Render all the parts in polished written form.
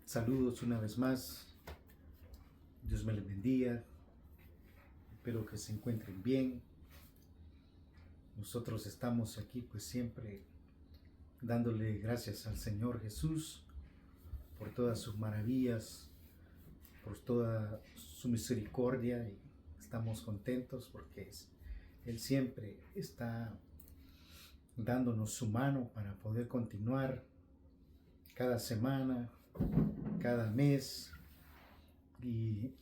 Saludos una vez más. Dios me les bendiga. Espero que se encuentren bien. Nosotros estamos aquí pues siempre dándole gracias al Señor Jesús por todas sus maravillas, por toda su misericordia, y estamos contentos porque Él siempre está dándonos su mano para poder continuar cada semana, cada mes, y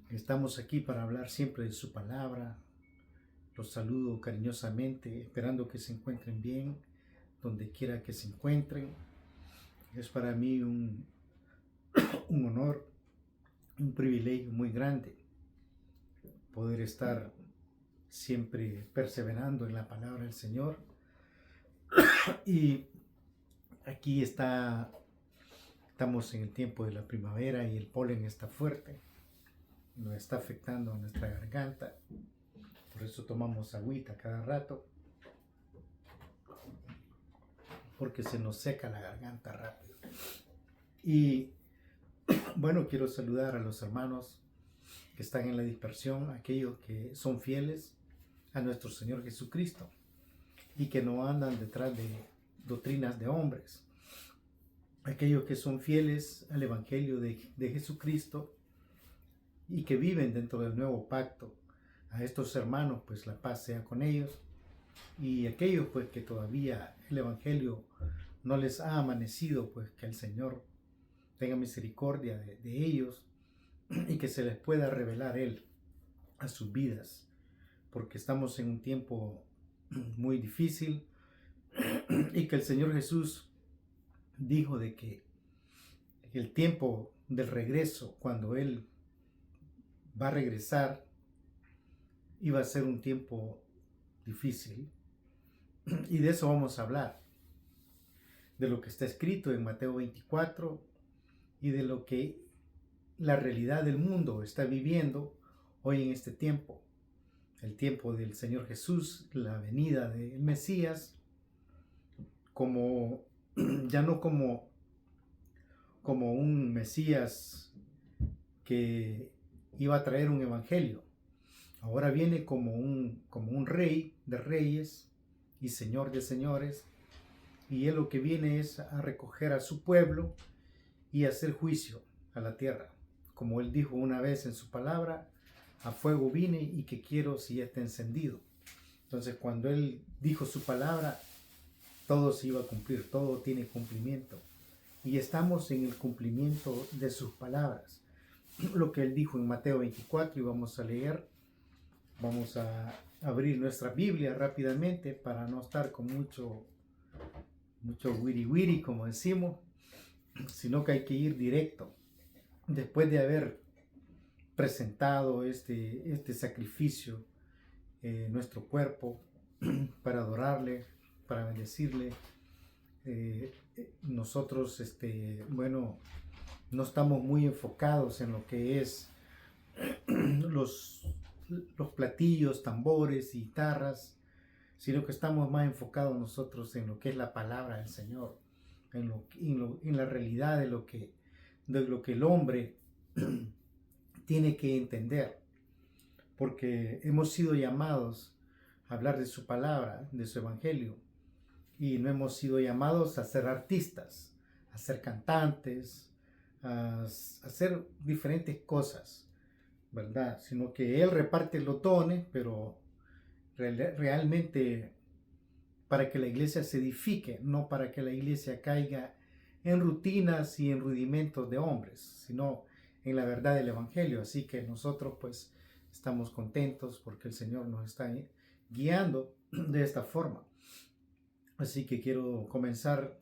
estamos aquí para hablar siempre de su palabra. Los saludo cariñosamente, esperando que se encuentren bien donde quiera que se encuentren. Es para mí un honor, un privilegio muy grande poder estar siempre perseverando en la palabra del Señor. Y aquí estamos en el tiempo de la primavera y el polen está fuerte, nos está afectando a nuestra garganta. Por eso tomamos agüita cada rato, porque se nos seca la garganta rápido. Y bueno, quiero saludar a los hermanos que están en la dispersión, aquellos que son fieles a nuestro Señor Jesucristo y que no andan detrás de doctrinas de hombres, aquellos que son fieles al Evangelio de Jesucristo y que viven dentro del nuevo pacto. A estos hermanos pues la paz sea con ellos, y aquellos pues que todavía el Evangelio no les ha amanecido, pues que el Señor tenga misericordia de ellos y que se les pueda revelar Él a sus vidas, porque estamos en un tiempo muy difícil y que el Señor Jesús dijo de que el tiempo del regreso, cuando Él va a regresar, iba a ser un tiempo difícil, y de eso vamos a hablar, de lo que está escrito en Mateo 24 y de lo que la realidad del mundo está viviendo hoy en este tiempo, el tiempo del Señor Jesús, la venida del Mesías, como ya no como un Mesías que iba a traer un evangelio. Ahora viene como un rey de reyes y señor de señores, y él lo que viene es a recoger a su pueblo y hacer juicio a la tierra. Como él dijo una vez en su palabra: a fuego vine y que quiero si ya está encendido. Entonces, cuando él dijo su palabra, todo se iba a cumplir, todo tiene cumplimiento. Y estamos en el cumplimiento de sus palabras. Lo que él dijo en Mateo 24, y vamos a leer, vamos a abrir nuestra Biblia rápidamente para no estar con mucho wiri wiri, como decimos, sino que hay que ir directo. Después de haber presentado este sacrificio, nuestro cuerpo, para adorarle, para bendecirle, nosotros no estamos muy enfocados en lo que es los platillos, tambores y guitarras, sino que estamos más enfocados nosotros en lo que es la palabra del Señor, en la realidad de lo que el hombre tiene que entender, porque hemos sido llamados a hablar de su palabra, de su evangelio, y no hemos sido llamados a ser artistas, a ser cantantes, a hacer diferentes cosas, ¿verdad? Sino que Él reparte los dones, pero realmente para que la iglesia se edifique, no para que la iglesia caiga en rutinas y en rudimentos de hombres, sino en la verdad del evangelio. Así que nosotros pues estamos contentos porque el Señor nos está guiando de esta forma. Así que quiero comenzar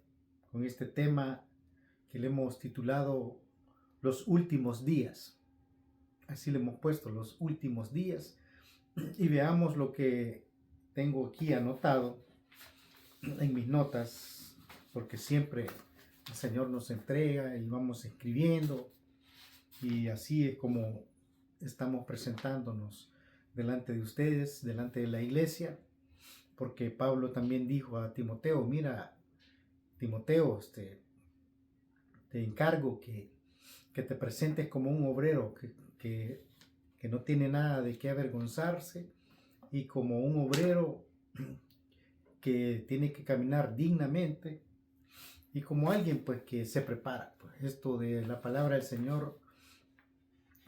con este tema que le hemos titulado Los últimos días. Así le hemos puesto, los últimos días. Y veamos lo que tengo aquí anotado en mis notas, porque siempre el Señor nos entrega y vamos escribiendo, y así es como estamos presentándonos delante de ustedes, delante de la iglesia, porque Pablo también dijo a Timoteo: mira, Timoteo, te encargo que te presentes como un obrero que no tiene nada de qué avergonzarse y como un obrero que tiene que caminar dignamente y como alguien pues que se prepara. Pues esto de la palabra del Señor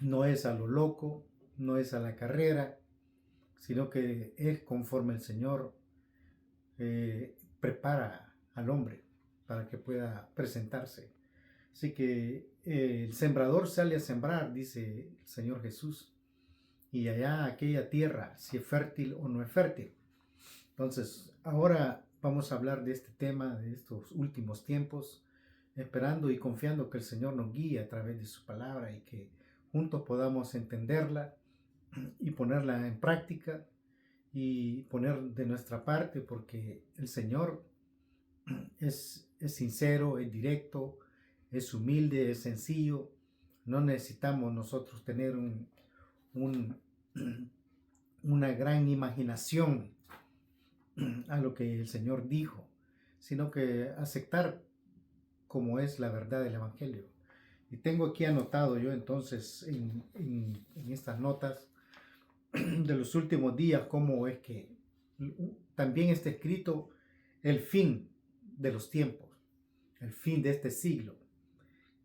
no es a lo loco, no es a la carrera, sino que es conforme el Señor prepara al hombre para que pueda presentarse. Así que el sembrador sale a sembrar, dice el Señor Jesús, y allá aquella tierra, si es fértil o no es fértil. Entonces, ahora vamos a hablar de este tema, de estos últimos tiempos, esperando y confiando que el Señor nos guíe a través de su palabra y que juntos podamos entenderla y ponerla en práctica y poner de nuestra parte, porque el Señor es sincero, es directo, es humilde, es sencillo. No necesitamos nosotros tener una gran imaginación a lo que el Señor dijo, sino que aceptar como es la verdad del Evangelio. Y tengo aquí anotado yo entonces en estas notas de los últimos días cómo es que también está escrito el fin de los tiempos, el fin de este siglo.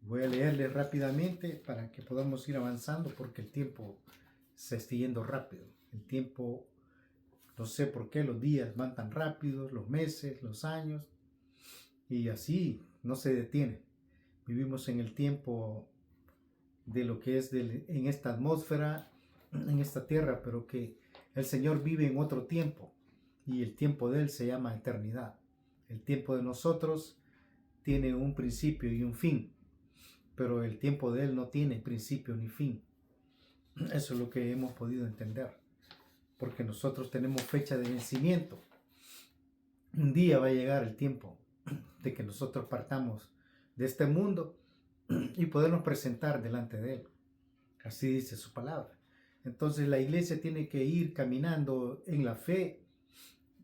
Voy a leerles rápidamente para que podamos ir avanzando porque el tiempo se está yendo rápido. El tiempo, no sé por qué los días van tan rápidos, los meses, los años, y así no se detiene. Vivimos en el tiempo de lo que es en esta atmósfera, en esta tierra, pero que el Señor vive en otro tiempo y el tiempo de Él se llama eternidad. El tiempo de nosotros tiene un principio y un fin, pero el tiempo de Él no tiene principio ni fin. Eso es lo que hemos podido entender, porque nosotros tenemos fecha de vencimiento. Un día va a llegar el tiempo de que nosotros partamos de este mundo y podernos presentar delante de Él. Así dice su palabra. Entonces la iglesia tiene que ir caminando en la fe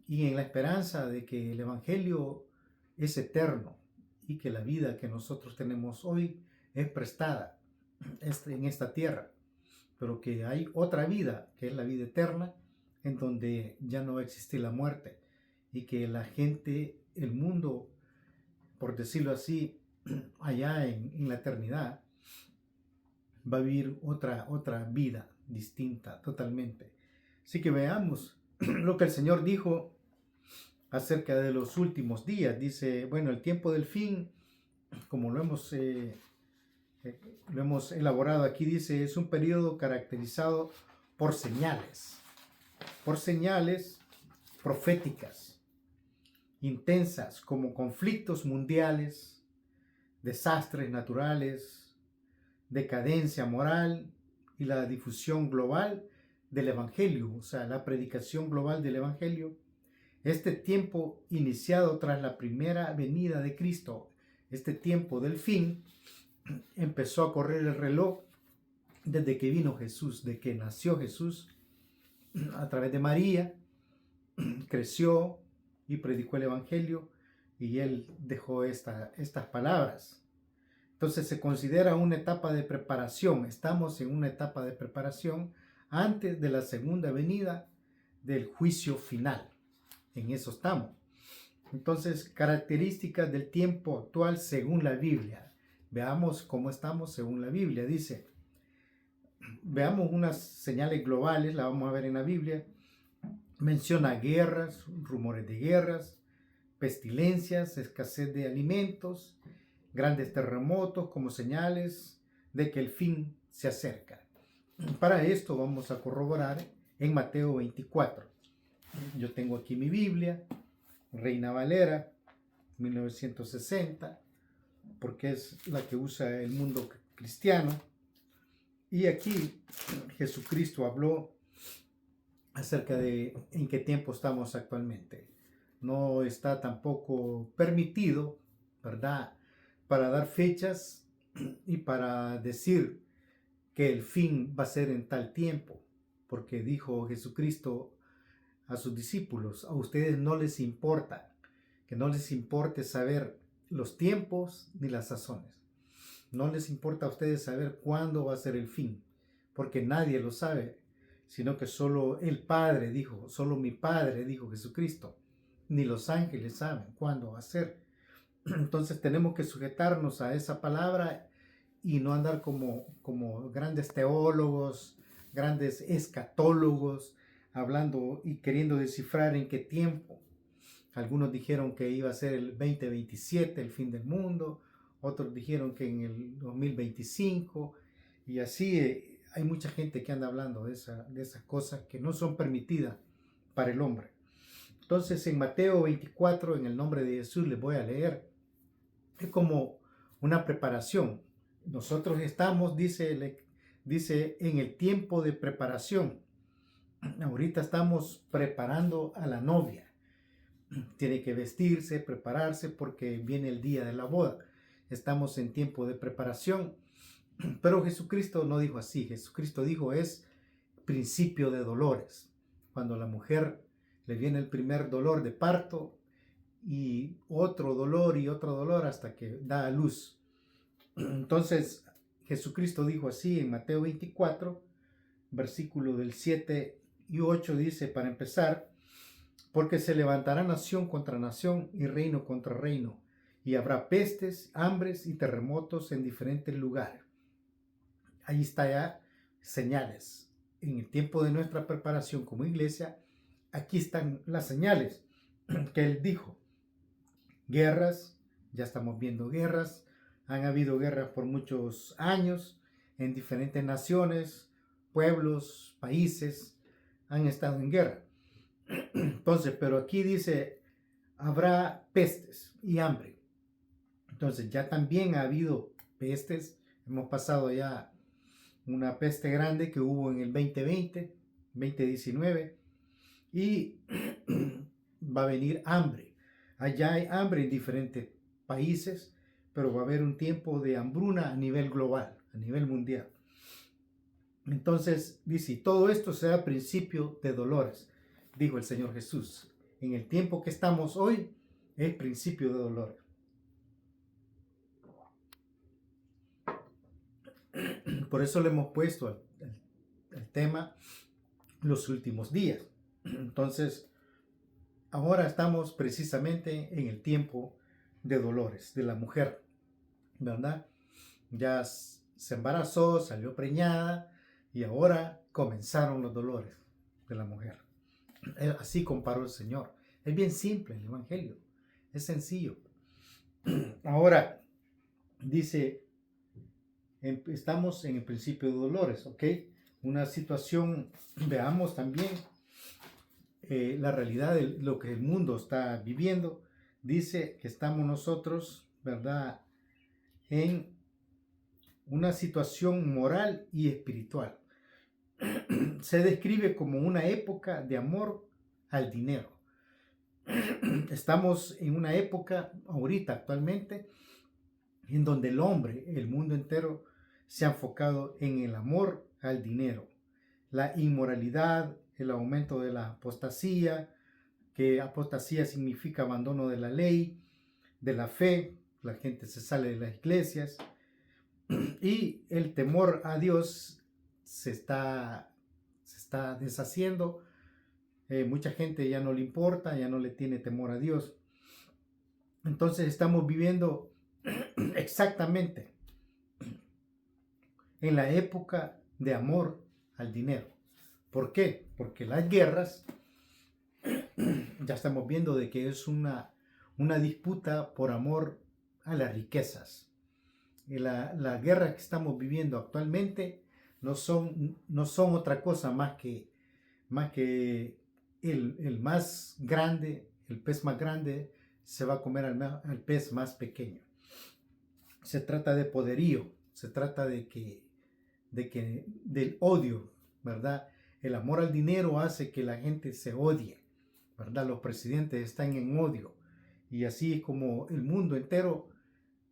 y en la esperanza de que el Evangelio es eterno y que la vida que nosotros tenemos hoy es prestada en esta tierra, pero que hay otra vida, que es la vida eterna, en donde ya no va a existir la muerte y que la gente, el mundo, por decirlo así, allá en la eternidad, va a vivir otra vida distinta totalmente. Así que veamos lo que el Señor dijo acerca de los últimos días. Dice, bueno, el tiempo del fin, como lo hemos elaborado aquí, dice, es un periodo caracterizado por señales proféticas, intensas, como conflictos mundiales, desastres naturales, decadencia moral y la difusión global del Evangelio, o sea, la predicación global del Evangelio. Este tiempo iniciado tras la primera venida de Cristo, este tiempo del fin, empezó a correr el reloj desde que vino Jesús, de que nació Jesús a través de María, creció y predicó el Evangelio y él dejó estas palabras. Entonces se considera una etapa de preparación. Estamos en una etapa de preparación antes de la segunda venida del juicio final. En eso estamos. Entonces, características del tiempo actual según la Biblia. Veamos cómo estamos según la Biblia. Dice, veamos unas señales globales, la vamos a ver en la Biblia. Menciona guerras, rumores de guerras, pestilencias, escasez de alimentos, grandes terremotos como señales de que el fin se acerca. Para esto vamos a corroborar en Mateo 24. Yo tengo aquí mi Biblia, Reina Valera, 1960, porque es la que usa el mundo cristiano. Y aquí Jesucristo habló acerca de en qué tiempo estamos actualmente. No está tampoco permitido, ¿verdad?, para dar fechas y para decir que el fin va a ser en tal tiempo, porque dijo Jesucristo a sus discípulos, a ustedes no les importa, que no les importe saber los tiempos ni las sazones. No les importa a ustedes saber cuándo va a ser el fin, porque nadie lo sabe, sino que solo el Padre dijo, solo mi Padre dijo Jesucristo. Ni los ángeles saben cuándo va a ser. Entonces tenemos que sujetarnos a esa palabra y no andar como grandes teólogos, grandes escatólogos, hablando y queriendo descifrar en qué tiempo. Algunos dijeron que iba a ser el 2027, el fin del mundo. Otros dijeron que en el 2025. Y así hay mucha gente que anda hablando de esas cosas que no son permitidas para el hombre. Entonces en Mateo 24, en el nombre de Jesús, les voy a leer. Es como una preparación. Nosotros estamos, dice, en el tiempo de preparación. Ahorita estamos preparando a la novia. Tiene que vestirse, prepararse, porque viene el día de la boda. Estamos en tiempo de preparación. Pero Jesucristo no dijo así. Jesucristo dijo es principio de dolores. Cuando a la mujer le viene el primer dolor de parto y otro dolor hasta que da a luz. Entonces Jesucristo dijo así en Mateo 24, versículo del 7 y 8, dice, para empezar, porque se levantará nación contra nación y reino contra reino, y habrá pestes, hambres y terremotos en diferentes lugares. Ahí está ya señales. En el tiempo de nuestra preparación como iglesia, aquí están las señales que él dijo. Guerras, ya estamos viendo guerras, han habido guerras por muchos años en diferentes naciones, pueblos, países, han estado en guerra. Entonces, pero aquí dice, habrá pestes y hambre. Entonces, ya también ha habido pestes. Hemos pasado ya una peste grande que hubo en el 2020, 2019, y va a venir hambre. Allá hay hambre en diferentes países, pero va a haber un tiempo de hambruna a nivel global, a nivel mundial. Entonces, dice, todo esto será principio de dolores, dijo el Señor Jesús. En el tiempo que estamos hoy, es principio de dolores. Por eso le hemos puesto el tema los últimos días. Entonces, ahora estamos precisamente en el tiempo de dolores de la mujer, ¿verdad? Ya se embarazó, salió preñada y ahora comenzaron los dolores de la mujer. Así comparó el Señor. Es bien simple el Evangelio, es sencillo. Ahora, dice, estamos en el principio de dolores, ¿ok? Una situación, veamos también la realidad de lo que el mundo está viviendo. Dice que estamos nosotros, ¿verdad?, en una situación moral y espiritual. Se describe como una época de amor al dinero. Estamos en una época ahorita, actualmente, en donde el hombre, el mundo entero, se ha enfocado en el amor al dinero, la inmoralidad, el aumento de la apostasía, que apostasía significa abandono de la ley, de la fe, la gente se sale de las iglesias y el temor a Dios se está deshaciendo. Mucha gente ya no le importa, ya no le tiene temor a Dios. Entonces estamos viviendo exactamente en la época de amor al dinero. ¿Por qué? Porque las guerras, ya estamos viendo de que es una disputa por amor a las riquezas. La guerra que estamos viviendo actualmente no son otra cosa más que el más grande, el pez más grande se va a comer al pez más pequeño. Se trata de poderío, se trata del odio, ¿verdad? El amor al dinero hace que la gente se odie, ¿verdad? Los presidentes están en odio y así es como el mundo entero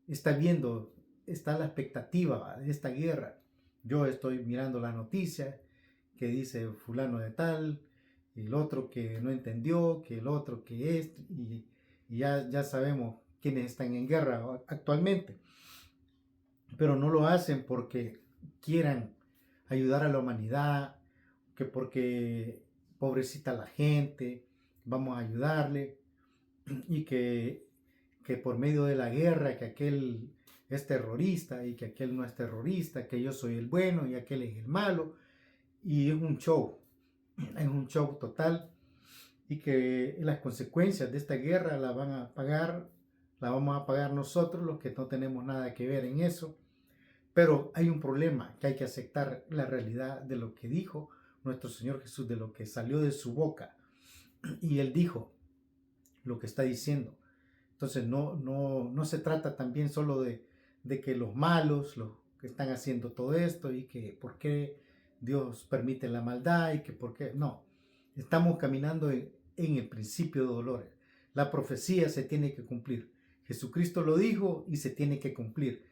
está viendo, está la expectativa de esta guerra. Yo estoy mirando la noticia que dice fulano de tal, el otro que no entendió, que el otro que es, y ya sabemos quiénes están en guerra actualmente. pero no lo hacen porque quieran ayudar a la humanidad, que porque pobrecita la gente, vamos a ayudarle, y que por medio de la guerra, que aquel es terrorista y que aquel no es terrorista, que yo soy el bueno y aquel es el malo, y es un show total, y que las consecuencias de esta guerra la vamos a pagar nosotros, los que no tenemos nada que ver en eso. Pero hay un problema, que hay que aceptar la realidad de lo que dijo nuestro Señor Jesús, de lo que salió de su boca. Y Él dijo lo que está diciendo. Entonces no se trata también solo de que los malos, los que están haciendo todo esto, y que por qué Dios permite la maldad, y que por qué. No, estamos caminando en el principio de dolores. La profecía se tiene que cumplir. Jesucristo lo dijo y se tiene que cumplir.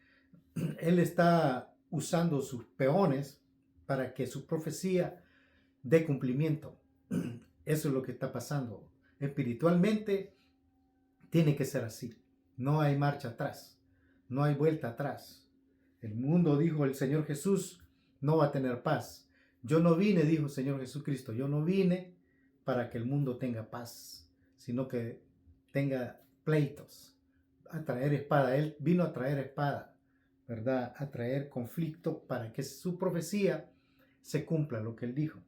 Él está usando sus peones para que su profecía dé cumplimiento. Eso es lo que está pasando. Espiritualmente tiene que ser así. No hay marcha atrás. No hay vuelta atrás. El mundo, dijo el Señor Jesús, no va a tener paz. Yo no vine, dijo el Señor Jesucristo, yo no vine para que el mundo tenga paz, sino que tenga pleitos, a traer espada. Él vino a traer espada, ¿verdad? A traer conflicto para que su profecía se cumpla lo que él dijo.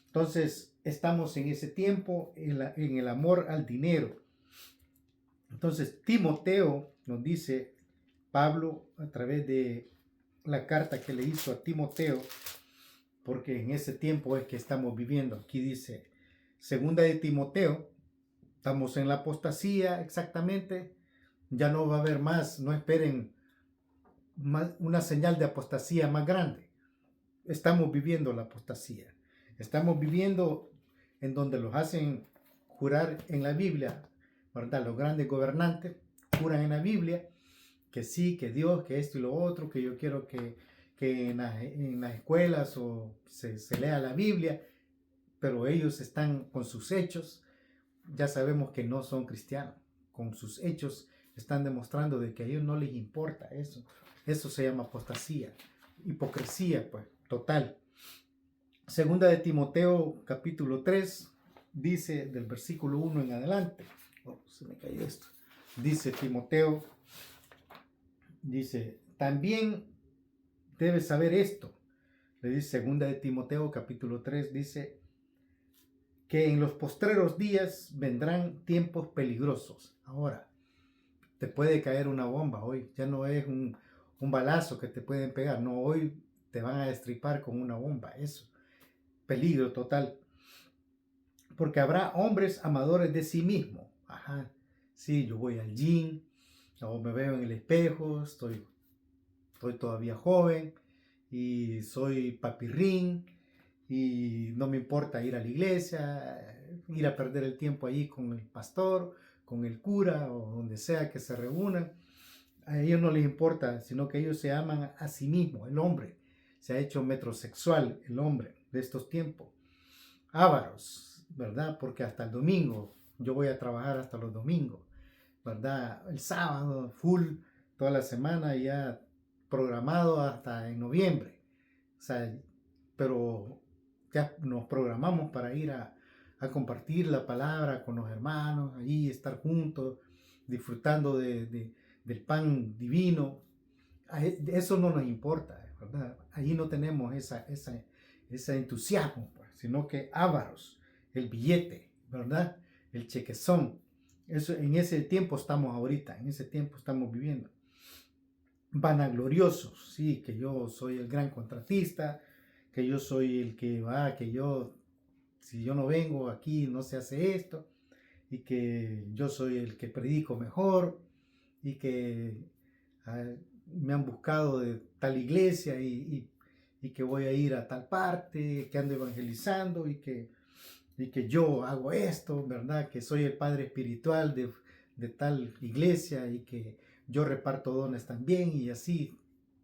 Entonces, estamos en ese tiempo, en el amor al dinero. Entonces, Timoteo nos dice, Pablo, a través de la carta que le hizo a Timoteo, porque en ese tiempo es que estamos viviendo. Aquí dice, segunda de Timoteo, estamos en la apostasía exactamente, ya no va a haber más, no esperen más, una señal de apostasía más grande. Estamos viviendo la apostasía. Estamos viviendo en donde los hacen jurar en la Biblia, ¿verdad? Los grandes gobernantes juran en la Biblia que sí, que Dios, que esto y lo otro, que yo quiero que en las escuelas o se lea la Biblia, pero ellos están con sus hechos, ya sabemos que no son cristianos. Con sus hechos están demostrando de que a ellos no les importa eso. Eso se llama apostasía, hipocresía, pues, total. Segunda de Timoteo, capítulo 3, dice del versículo 1 en adelante. Oh, se me cayó esto. Dice Timoteo, dice, también debes saber esto. Le dice segunda de Timoteo, capítulo 3, dice que en los postreros días vendrán tiempos peligrosos. Ahora, te puede caer una bomba hoy. Ya no es un balazo que te pueden pegar. No, hoy te van a destripar con una bomba. Eso. Peligro total. Porque habrá hombres amadores de sí mismo. Ajá. Sí, yo voy al gym, o me veo en el espejo, estoy todavía joven y soy papirrín y no me importa ir a la iglesia, ir a perder el tiempo allí con el pastor, con el cura o donde sea que se reúnan. A ellos no les importa, sino que ellos se aman a sí mismos. El hombre se ha hecho metrosexual, el hombre de estos tiempos. Ávaros, ¿verdad? Porque hasta el domingo, yo voy a trabajar hasta los domingos, ¿verdad? El sábado, full, toda la semana ya programado hasta en noviembre. O sea, pero ya nos programamos para ir a compartir la palabra con los hermanos, allí estar juntos, disfrutando del pan divino. Eso no nos importa, ¿verdad? Allí no tenemos ese entusiasmo, pues, sino que ávaros, el billete, ¿verdad? El chequezón. Eso, en ese tiempo estamos ahorita, en ese tiempo estamos viviendo. Vanagloriosos, sí, que yo soy el gran contratista, que yo soy el que va, que yo, si yo no vengo aquí no se hace esto, y que yo soy el que predico mejor, y que me han buscado de tal iglesia y que voy a ir a tal parte, que ando evangelizando y que yo hago esto, ¿verdad? Que soy el padre espiritual de tal iglesia y que yo reparto dones también, y así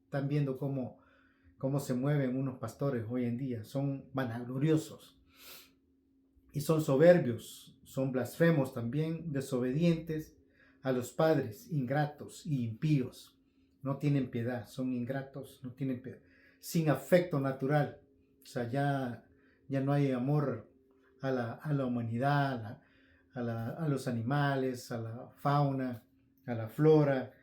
están viendo cómo se mueven unos pastores hoy en día. Son vanagloriosos y son soberbios, son blasfemos también, desobedientes a los padres, ingratos y impíos. no tienen piedad, son ingratos, no tienen piedad, sin afecto natural. O sea, ya no hay amor a la humanidad, a los animales, a la fauna, a la flora.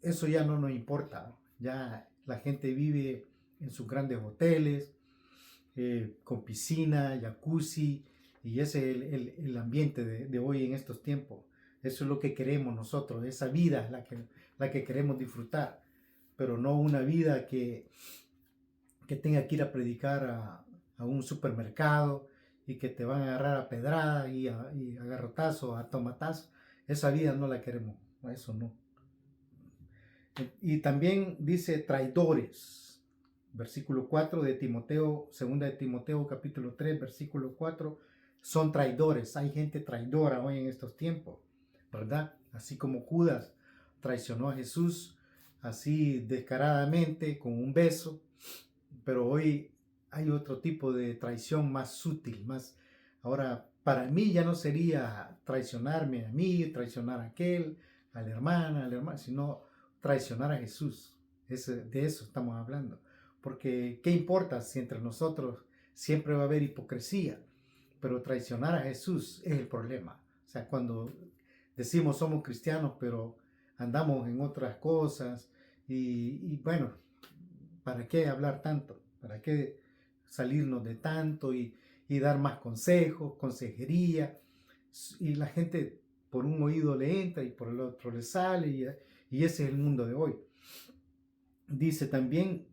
Eso ya no nos importa. Ya la gente vive en sus grandes hoteles, con piscina, jacuzzi, y ese es el ambiente de hoy en estos tiempos. Eso es lo que queremos nosotros, esa vida es la que queremos disfrutar, pero no una vida que tenga que ir a predicar a un supermercado y que te van a agarrar a pedrada y a garrotazo, a tomatazo. Esa vida no la queremos, eso no. Y también dice traidores. Versículo 4 de Timoteo, segunda de Timoteo capítulo 3, versículo 4, son traidores. Hay gente traidora hoy en estos tiempos, ¿verdad? Así como Judas traicionó a Jesús así descaradamente con un beso, pero hoy hay otro tipo de traición más sutil, más. Ahora, para mí ya no sería traicionarme a mí, traicionar a aquel, a la hermana, sino traicionar a Jesús. De eso estamos hablando. Porque, ¿qué importa si entre nosotros siempre va a haber hipocresía? Pero traicionar a Jesús es el problema. O sea, cuando decimos somos cristianos, pero andamos en otras cosas, y bueno, ¿para qué hablar tanto? ¿Para qué salirnos de tanto y dar más consejos, consejería? Y la gente por un oído le entra y por el otro le sale, y ese es el mundo de hoy. Dice también,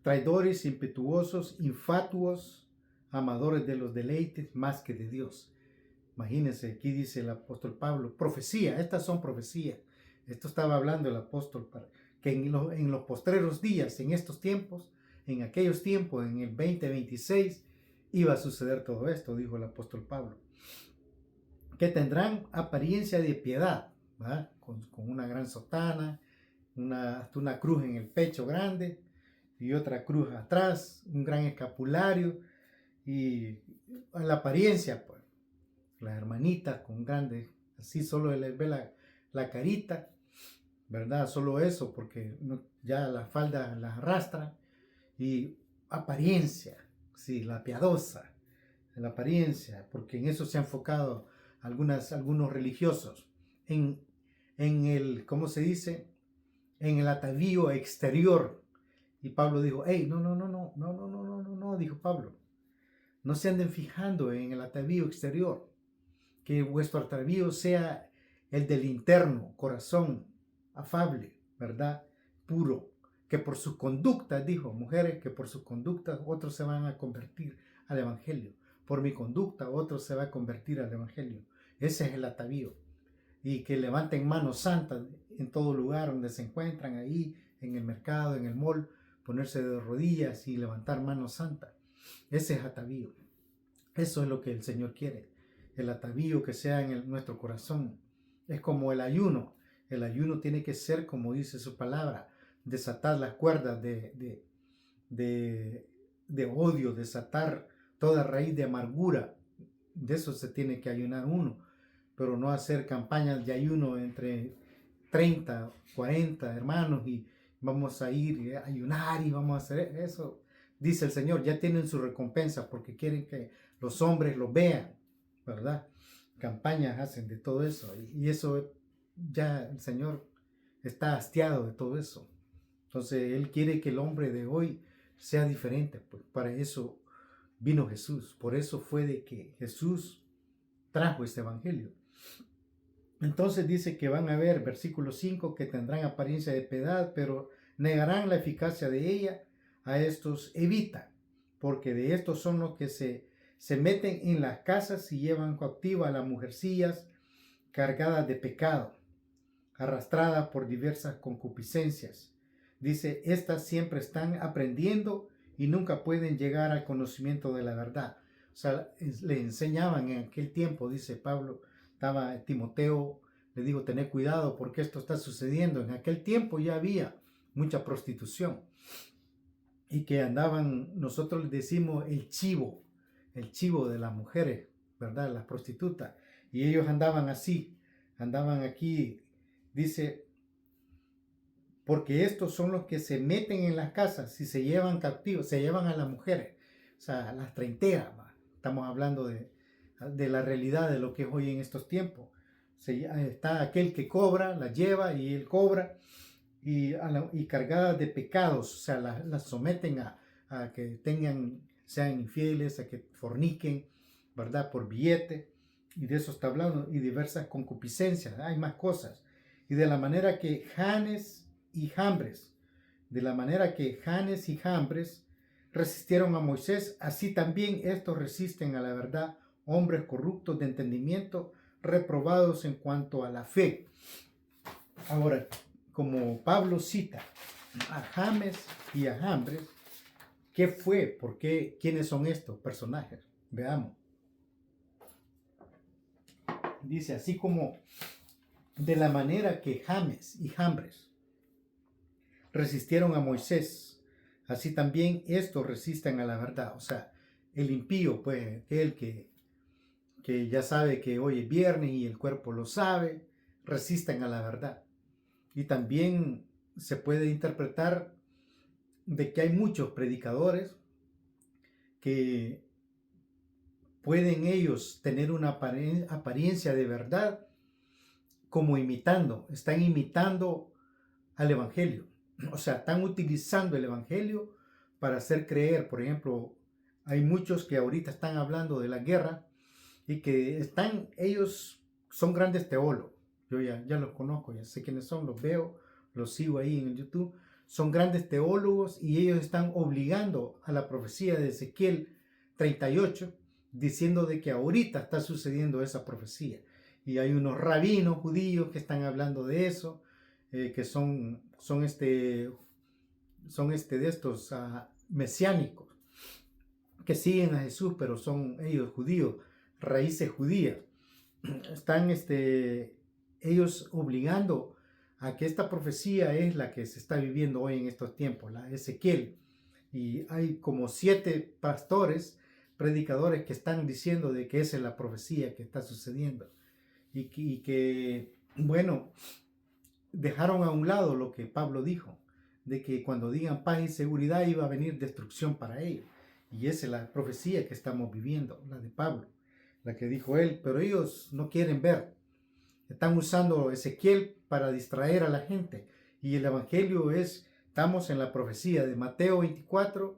traidores, impetuosos, infatuos, amadores de los deleites más que de Dios. Imagínense, aquí dice el apóstol Pablo, profecía, estas son profecías. Esto estaba hablando el apóstol, que en los postreros días, en estos tiempos, en aquellos tiempos, en el 2026, iba a suceder todo esto, dijo el apóstol Pablo. Que tendrán apariencia de piedad, ¿verdad? Con una gran sotana, hasta una cruz en el pecho grande y otra cruz atrás, un gran escapulario, y a la apariencia, pues, las hermanitas con grandes, así solo les ve la carita, ¿verdad? Solo eso, porque ya la falda las arrastra, y apariencia, sí, la piadosa, la apariencia, porque en eso se ha enfocado algunos religiosos, en el, ¿cómo se dice? En el atavío exterior. Y Pablo dijo, hey, no, dijo Pablo, no se anden fijando en el atavío exterior, que vuestro atavío sea el del interno, corazón afable, ¿verdad? Puro, que por su conducta, dijo, mujeres, que por su conducta otros se van a convertir al evangelio. Por mi conducta otros se va a convertir al evangelio. Ese es el atavío. Y que levanten manos santas en todo lugar donde se encuentran, ahí en el mercado, en el mall, ponerse de rodillas y levantar manos santas. Ese es atavío. Eso es lo que el Señor quiere. El atavío que sea en nuestro corazón. Es como el ayuno. El ayuno tiene que ser, como dice su palabra, desatar las cuerdas de odio, desatar toda raíz de amargura. De eso se tiene que ayunar uno, pero no hacer campañas de ayuno entre 30, 40 hermanos y vamos a ir a ayunar y vamos a hacer eso. Dice el Señor, ya tienen su recompensa porque quieren que los hombres lo vean, ¿verdad? Campañas hacen de todo eso, y eso ya el Señor está hastiado de todo eso. Entonces Él quiere que el hombre de hoy sea diferente, pues para eso vino Jesús, por eso fue de que Jesús trajo este evangelio. Entonces dice que van a ver, versículo 5, que tendrán apariencia de piedad, pero negarán la eficacia de ella. A estos evita, porque de estos son los que se meten en las casas y llevan cautiva a las mujercillas cargadas de pecado, arrastradas por diversas concupiscencias. Dice, estas siempre están aprendiendo y nunca pueden llegar al conocimiento de la verdad. O sea, le enseñaban en aquel tiempo, dice Pablo, estaba Timoteo, le digo, tened cuidado porque esto está sucediendo. En aquel tiempo ya había mucha prostitución y que andaban, nosotros les decimos el chivo de las mujeres, ¿verdad? Las prostitutas. Y ellos andaban así, andaban aquí dice, porque estos son los que se meten en las casas y se llevan cautivos, se llevan a las mujeres, o sea, las treinteras. Estamos hablando de la realidad de lo que es hoy en estos tiempos. Está aquel que cobra, la lleva y él cobra, y cargadas de pecados, o sea, las someten a que sean infieles, a que forniquen, ¿verdad? Por billete, y de eso está hablando, y diversas concupiscencias, hay más cosas. Y de la manera que Janes y Jambres resistieron a Moisés, así también estos resisten a la verdad, hombres corruptos de entendimiento, reprobados en cuanto a la fe. Ahora, como Pablo cita a James y a Jambres, ¿qué fue? ¿Por qué? ¿Quiénes son estos personajes? Veamos. Dice, así como de la manera que James y Jambres resistieron a Moisés, así también estos resisten a la verdad. O sea, el impío, pues, el que ya sabe que hoy es viernes y el cuerpo lo sabe, resisten a la verdad. Y también se puede interpretar de que hay muchos predicadores que pueden ellos tener una apariencia de verdad como están imitando al evangelio. O sea, están utilizando el evangelio para hacer creer. Por ejemplo, hay muchos que ahorita están hablando de la guerra y que ellos son grandes teólogos. Yo ya los conozco, ya sé quiénes son, los veo, los sigo ahí en el YouTube. Son grandes teólogos y ellos están obligando a la profecía de Ezequiel 38, diciendo de que ahorita está sucediendo esa profecía. Y hay unos rabinos judíos que están hablando de eso, que son de estos mesiánicos, que siguen a Jesús, pero son ellos judíos, raíces judías. Están ellos obligando a que esta profecía es la que se está viviendo hoy en estos tiempos, la Ezequiel. Y hay como 7 pastores, predicadores que están diciendo de que esa es la profecía que está sucediendo. Y que, bueno, dejaron a un lado lo que Pablo dijo, de que cuando digan paz y seguridad iba a venir destrucción para ellos. Y esa es la profecía que estamos viviendo, la de Pablo, la que dijo él, pero ellos no quieren ver. Están usando Ezequiel para distraer a la gente. Y el evangelio estamos en la profecía de Mateo 24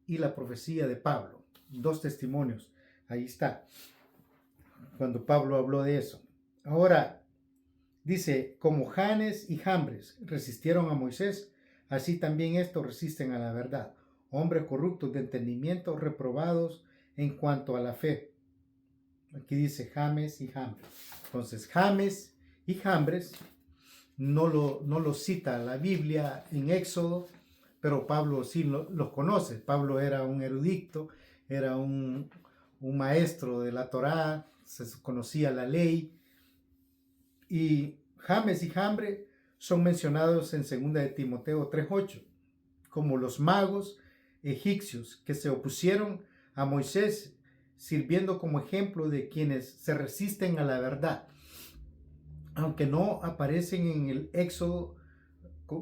y la profecía de Pablo. 2 testimonios. Ahí está. Cuando Pablo habló de eso. Ahora, dice, como Janes y Jambres resistieron a Moisés, así también estos resisten a la verdad. Hombres corruptos de entendimiento, reprobados en cuanto a la fe. Aquí dice James y Jambres. Entonces, James y Jambres no lo cita la Biblia en Éxodo, pero Pablo sí los conoce. Pablo era un erudito, era un maestro de la Torá, se conocía la ley. Y James y Jambres son mencionados en 2 de Timoteo 3:8 como los magos egipcios que se opusieron a Moisés, sirviendo como ejemplo de quienes se resisten a la verdad. Aunque no aparecen en el Éxodo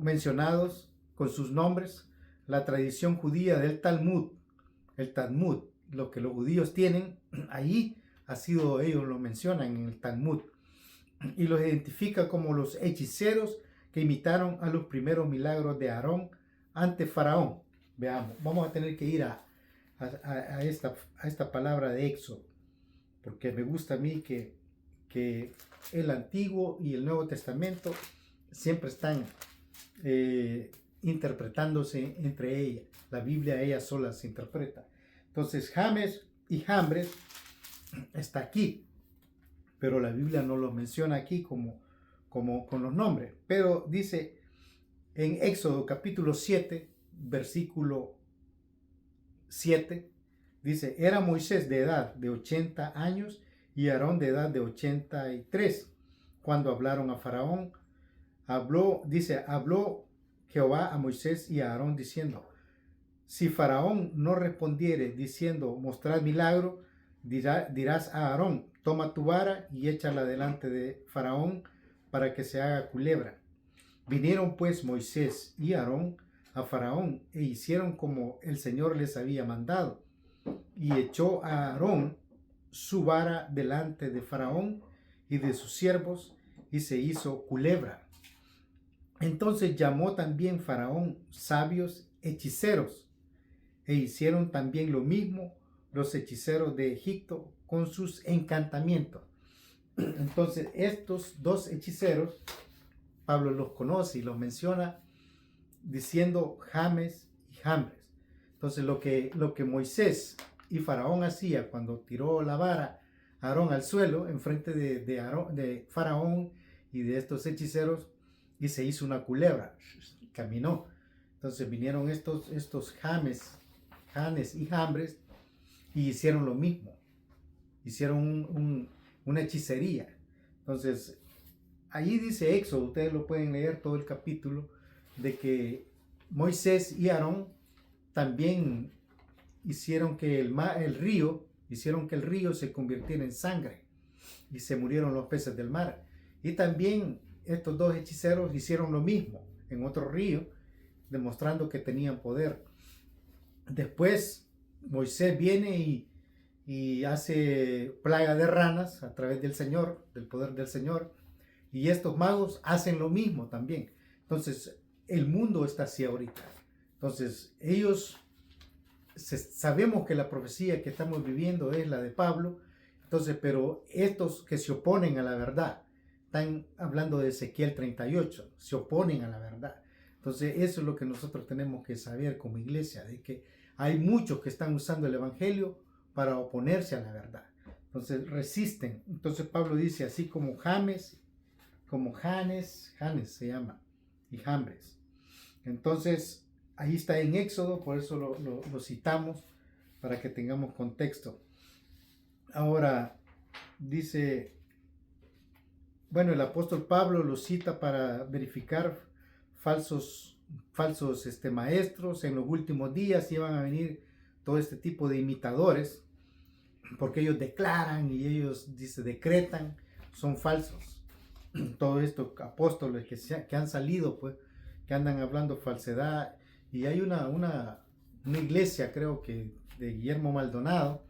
mencionados con sus nombres, la tradición judía del Talmud, lo que los judíos tienen, ahí ellos lo mencionan en el Talmud, y los identifica como los hechiceros que imitaron a los primeros milagros de Aarón ante Faraón. Veamos, vamos a tener que ir a esta palabra de Éxodo, porque me gusta a mí que el Antiguo y el Nuevo Testamento siempre están interpretándose entre ellas. La Biblia ella sola se interpreta. Entonces, James y Jambres está aquí, pero la Biblia no los menciona aquí como con los nombres. Pero dice en Éxodo capítulo 7, versículo 7, dice, era Moisés de edad de 80 años y Aarón de edad de 83, cuando hablaron a Faraón. Habló Jehová a Moisés y a Aarón diciendo, si Faraón no respondiere diciendo, mostrad milagro, dirás a Aarón, toma tu vara y échala delante de Faraón para que se haga culebra. Vinieron pues Moisés y Aarón a Faraón e hicieron como el Señor les había mandado. Y echó a Aarón su vara delante de Faraón y de sus siervos y se hizo culebra. Entonces llamó también Faraón sabios hechiceros e hicieron también lo mismo los hechiceros de Egipto con sus encantamientos. Entonces estos dos hechiceros, Pablo los conoce y los menciona diciendo James y Jambres. Entonces lo que Moisés y Faraón hacía cuando tiró la vara a Aarón al suelo en frente de Faraón y de estos hechiceros, y se hizo una culebra, caminó. Entonces vinieron estos Janes y Jambres y hicieron lo mismo, hicieron una hechicería. Entonces allí dice Éxodo, ustedes lo pueden leer todo el capítulo, de que Moisés y Aarón también hicieron que el río se convirtiera en sangre y se murieron los peces del mar. Y también estos dos hechiceros hicieron lo mismo en otro río, demostrando que tenían poder. Después Moisés viene y hace plaga de ranas a través del Señor, del poder del Señor, y estos magos hacen lo mismo también. Entonces el mundo está así ahorita. Entonces ellos, sabemos que la profecía que estamos viviendo es la de Pablo. Entonces, pero estos que se oponen a la verdad, están hablando de Ezequiel 38, se oponen a la verdad. Entonces eso es lo que nosotros tenemos que saber como iglesia, de que hay muchos que están usando el evangelio para oponerse a la verdad. Entonces resisten. Entonces Pablo dice, así como Janes se llama, y Jambres. Entonces ahí está en Éxodo, por eso lo citamos, para que tengamos contexto. Ahora dice, bueno, el apóstol Pablo lo cita para verificar falsos maestros. En los últimos días iban a venir todo este tipo de imitadores, porque ellos declaran y ellos decretan, son falsos. Todos estos apóstoles que han salido, pues, que andan hablando falsedad. Y hay una iglesia, creo que de Guillermo Maldonado,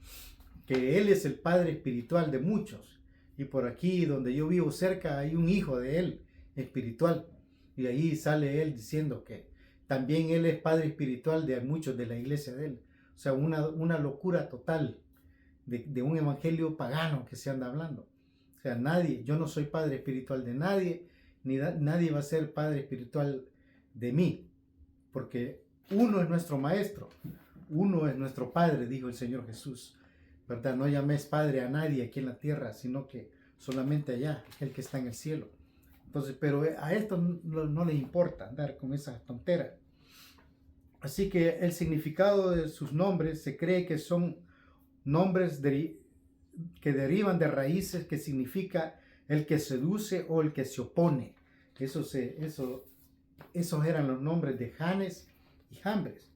que él es el padre espiritual de muchos. Y por aquí, donde yo vivo cerca, hay un hijo de él espiritual. Y ahí sale él diciendo que también él es padre espiritual de muchos de la iglesia de él. O sea, una locura total de un evangelio pagano que se anda hablando. O sea, yo no soy padre espiritual de nadie, ni nadie va a ser padre espiritual de mí, porque uno es nuestro maestro, uno es nuestro padre, dijo el Señor Jesús, ¿verdad? No llames padre a nadie aquí en la tierra, sino que solamente allá, el que está en el cielo. Entonces, pero a esto no les importa andar con esas tonteras. Así que el significado de sus nombres se cree que son nombres que derivan de raíces que significa el que seduce o el que se opone. Esos eran los nombres de Janes y Jambres.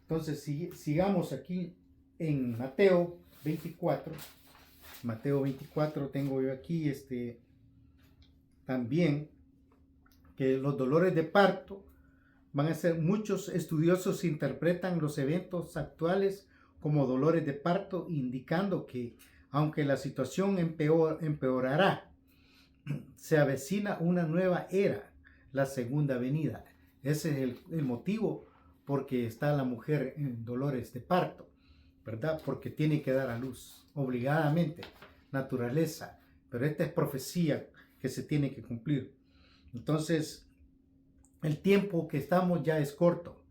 Entonces, sigamos aquí en Mateo 24. Mateo 24 tengo yo aquí también que los dolores de parto van a ser, muchos estudiosos interpretan los eventos actuales como dolores de parto, indicando que aunque la situación empeorará, se avecina una nueva era, la segunda venida. Ese es el motivo porque está la mujer en dolores de parto, ¿verdad? Porque tiene que dar a luz, obligadamente, naturaleza. Pero esta es profecía que se tiene que cumplir. Entonces, el tiempo que estamos ya es corto.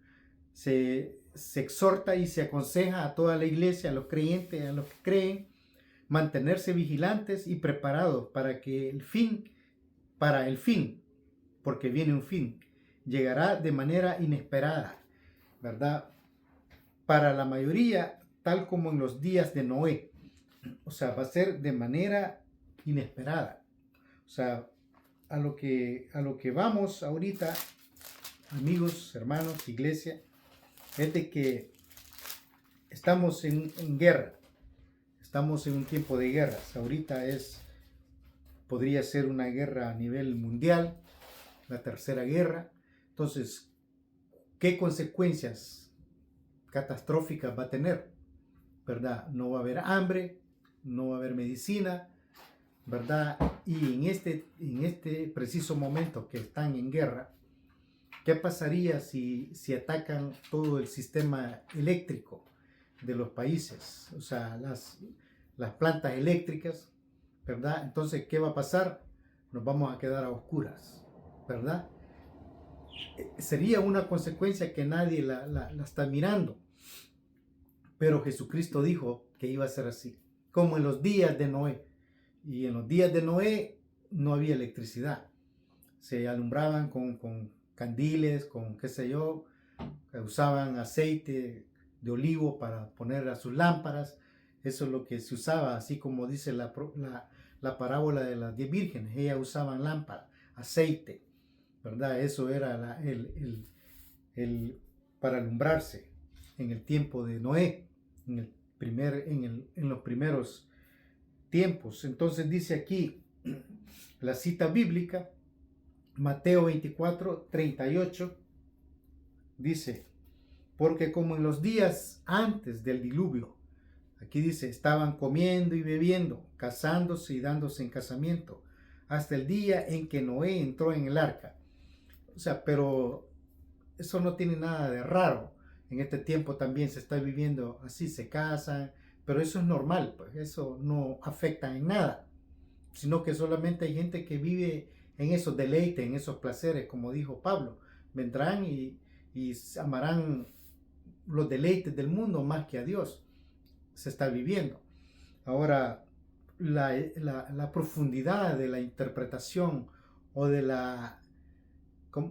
Se exhorta y se aconseja a toda la iglesia, a los creyentes, a los que creen, mantenerse vigilantes y preparados para el fin, porque viene un fin, llegará de manera inesperada, ¿verdad? Para la mayoría, tal como en los días de Noé. O sea, va a ser de manera inesperada. O sea, a lo que vamos ahorita, amigos, hermanos, iglesia, es de que estamos en guerra. Estamos en un tiempo de guerras. Ahorita es podría ser una guerra a nivel mundial, la tercera guerra. Entonces, ¿qué consecuencias catastróficas va a tener? ¿Verdad? No va a haber hambre, no va a haber medicina, ¿verdad? Y en este preciso momento que están en guerra, ¿qué pasaría si atacan todo el sistema eléctrico de los países? O sea, las plantas eléctricas, ¿verdad? Entonces, ¿qué va a pasar? Nos vamos a quedar a oscuras, ¿verdad? Sería una consecuencia que nadie la está mirando. Pero Jesucristo dijo que iba a ser así, como en los días de Noé. Y en los días de Noé no había electricidad. Se alumbraban con candiles, con qué sé yo, usaban aceite de olivo para poner a sus lámparas. Eso es lo que se usaba, así como dice la parábola de las 10 vírgenes. Ellas usaban lámpara, aceite, ¿verdad? Eso era para alumbrarse en el tiempo de Noé, en los primeros tiempos. Entonces dice aquí la cita bíblica, Mateo 24, 38, dice: porque como en los días antes del diluvio, aquí dice, estaban comiendo y bebiendo, casándose y dándose en casamiento, hasta el día en que Noé entró en el arca. O sea, pero eso no tiene nada de raro. En este tiempo también se está viviendo así, se casan, pero eso es normal, pues eso no afecta en nada, sino que solamente hay gente que vive en esos deleites, en esos placeres, como dijo Pablo. Vendrán y amarán los deleites del mundo más que a Dios. Se está viviendo. Ahora, la profundidad de la interpretación o de la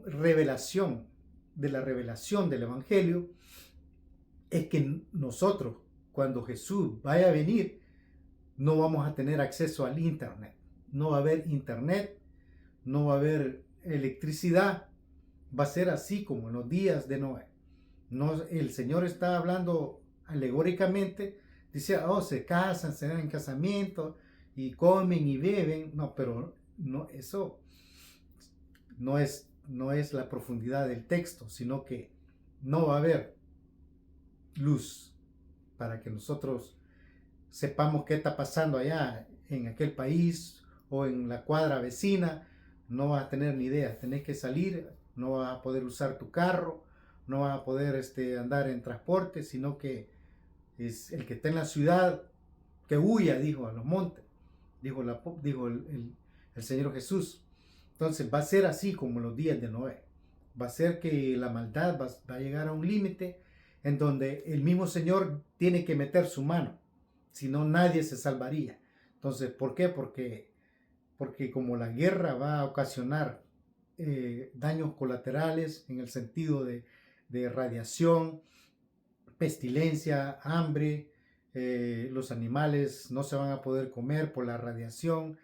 revelación del Evangelio es que nosotros, cuando Jesús vaya a venir, no vamos a tener acceso al internet. No va a haber internet, no va a haber electricidad. Va a ser así como en los días de Noé. No, el Señor está hablando alegóricamente, dice, oh, se casan, se dan en casamiento y comen y beben. No, pero no, eso no es la profundidad del texto, sino que no va a haber luz para que nosotros sepamos qué está pasando allá en aquel país o en la cuadra vecina. No vas a tener ni idea, tenés que salir, no vas a poder usar tu carro, no vas a poder andar en transporte, sino que es el que está en la ciudad que huya, dijo, a los montes, dijo el Señor Jesús. Entonces va a ser así como los días de Noé. Va a ser que la maldad va a llegar a un límite en donde el mismo Señor tiene que meter su mano, si no nadie se salvaría. Entonces, ¿por qué? Porque como la guerra va a ocasionar daños colaterales en el sentido de radiación, pestilencia, hambre, los animales no se van a poder comer por la radiación,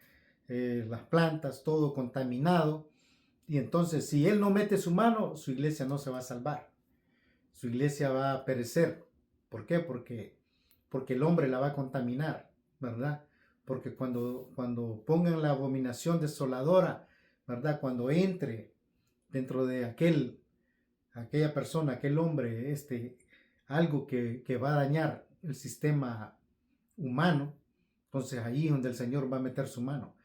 las plantas, todo contaminado. Y entonces, si Él no mete su mano, su iglesia no se va a salvar. Su iglesia va a perecer. ¿Por qué? Porque el hombre la va a contaminar, ¿verdad? Porque cuando pongan la abominación desoladora, ¿verdad? Cuando entre dentro de aquella persona, aquel hombre, algo que va a dañar el sistema humano, entonces ahí es donde el Señor va a meter su mano,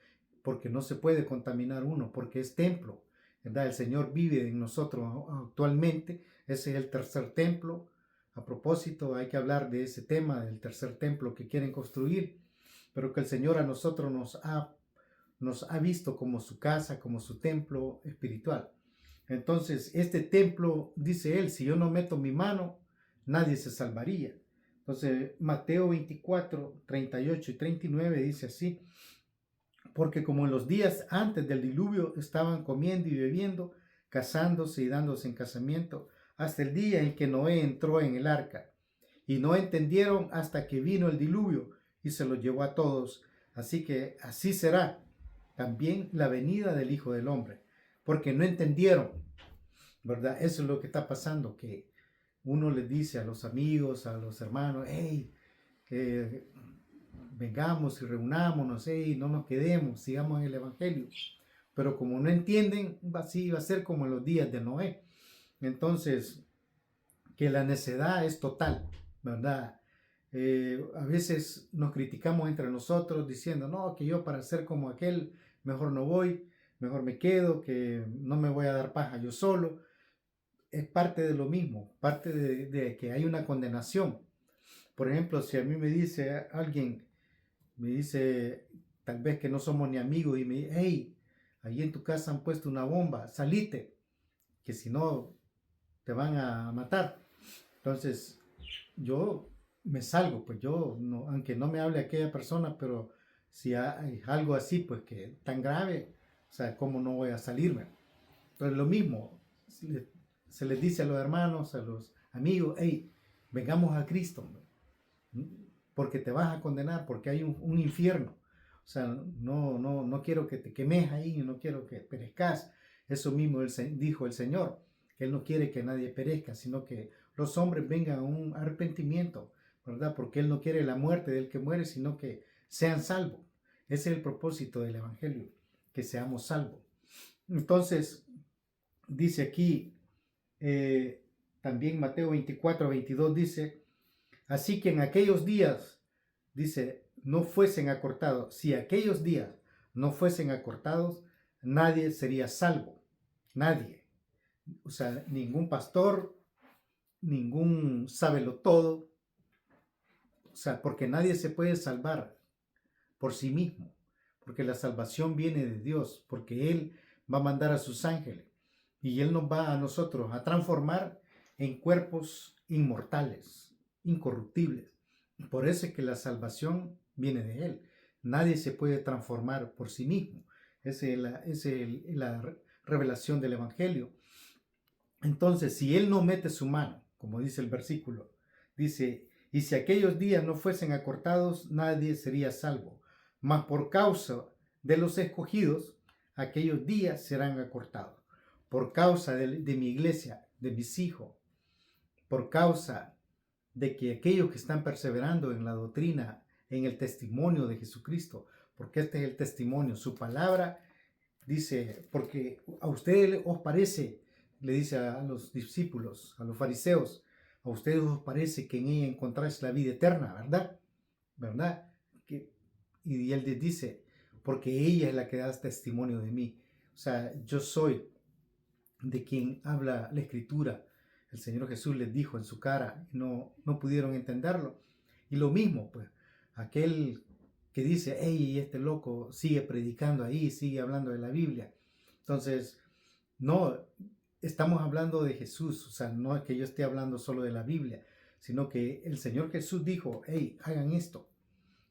porque no se puede contaminar uno, porque es templo, ¿verdad? El Señor vive en nosotros actualmente, ese es el tercer templo. A propósito, hay que hablar de ese tema, del tercer templo que quieren construir, pero que el Señor a nosotros nos ha visto como su casa, como su templo espiritual. Entonces, este templo, dice él, si yo no meto mi mano, nadie se salvaría. Entonces, Mateo 24, 38 y 39 dice así: porque como en los días antes del diluvio estaban comiendo y bebiendo, casándose y dándose en casamiento, hasta el día en que Noé entró en el arca. Y no entendieron hasta que vino el diluvio y se los llevó a todos. Así que así será también la venida del Hijo del Hombre. Porque no entendieron, ¿verdad? Eso es lo que está pasando, que uno les dice a los amigos, a los hermanos, hey, vengamos y reunámonos, y no nos quedemos, sigamos en el Evangelio. Pero como no entienden, así va a ser como en los días de Noé. Entonces, que la necedad es total, ¿verdad? A veces nos criticamos entre nosotros diciendo, no, que yo para ser como aquel, mejor no voy, mejor me quedo, que no me voy a dar paja yo solo. Es parte de lo mismo, parte de que hay una condenación. Por ejemplo, si a mí me dice alguien, me dice tal vez que no somos ni amigos y me dice, hey, ahí en tu casa han puesto una bomba, salite, que si no te van a matar. Entonces, yo me salgo, pues yo, no, aunque no me hable aquella persona, pero si hay algo así, pues que tan grave, o sea, ¿cómo no voy a salirme? Entonces, lo mismo, se les dice a los hermanos, a los amigos, hey, vengamos a Cristo, porque te vas a condenar, porque hay un infierno. O sea, no quiero que te quemes ahí, no quiero que perezcas. Eso mismo dijo el Señor, que Él no quiere que nadie perezca, sino que los hombres vengan a un arrepentimiento, ¿verdad? Porque Él no quiere la muerte del que muere, sino que sean salvos. Ese es el propósito del Evangelio, que seamos salvos. Entonces, dice aquí, también Mateo 24-22 dice, así que en aquellos días, dice, no fuesen acortados. Si aquellos días no fuesen acortados, nadie sería salvo. Nadie. O sea, ningún pastor, ningún sábelo-todo. O sea, porque nadie se puede salvar por sí mismo. Porque la salvación viene de Dios. Porque Él va a mandar a sus ángeles. Y Él nos va a nosotros a transformar en cuerpos inmortales, incorruptibles. Por eso es que la salvación viene de Él. Nadie se puede transformar por sí mismo. Esa es la revelación del Evangelio. Entonces, si Él no mete su mano, como dice el versículo, dice, y si aquellos días no fuesen acortados, nadie sería salvo. Mas por causa de los escogidos, aquellos días serán acortados. Por causa de mi iglesia, de mis hijos, por causa de que aquellos que están perseverando en la doctrina, en el testimonio de Jesucristo, porque este es el testimonio, su palabra, dice, porque a ustedes os parece, le dice a los discípulos, a los fariseos, a ustedes os parece que en ella encontráis la vida eterna, ¿verdad? ¿Verdad? Y él les dice, porque ella es la que da testimonio de mí. O sea, yo soy de quien habla la Escritura. El Señor Jesús les dijo en su cara, y no pudieron entenderlo. Y lo mismo, pues, aquel que dice, hey, este loco sigue predicando ahí, sigue hablando de la Biblia. Entonces, no, estamos hablando de Jesús, o sea, no es que yo esté hablando solo de la Biblia, sino que el Señor Jesús dijo, hey, hagan esto.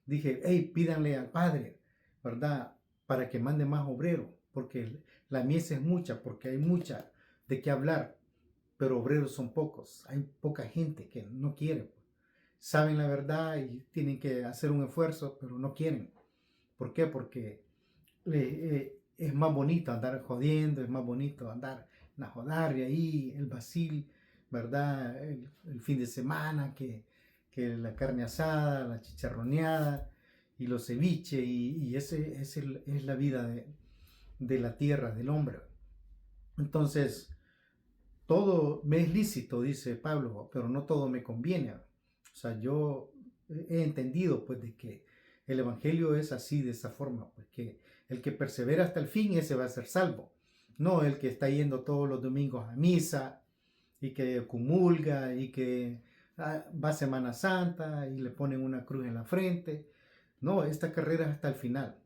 Dije, hey, pídanle al Padre, ¿verdad? Para que mande más obreros, porque la mies es mucha, porque hay mucha de qué hablar, pero obreros son pocos, hay poca gente que no quiere. Saben la verdad y tienen que hacer un esfuerzo, pero no quieren. ¿Por qué? Porque es más bonito andar jodiendo, es más bonito andar en la jodaria ahí, el vacil, ¿verdad? El fin de semana, que la carne asada, la chicharroneada y los ceviches, y ese es la vida de la tierra, del hombre. Entonces, todo me es lícito, dice Pablo, pero no todo me conviene. O sea, yo he entendido pues de que el Evangelio es así, de esa forma, pues que el que persevera hasta el fin, ese va a ser salvo. No el que está yendo todos los domingos a misa y que comulga y que va a Semana Santa y le ponen una cruz en la frente. No, esta carrera es hasta el final,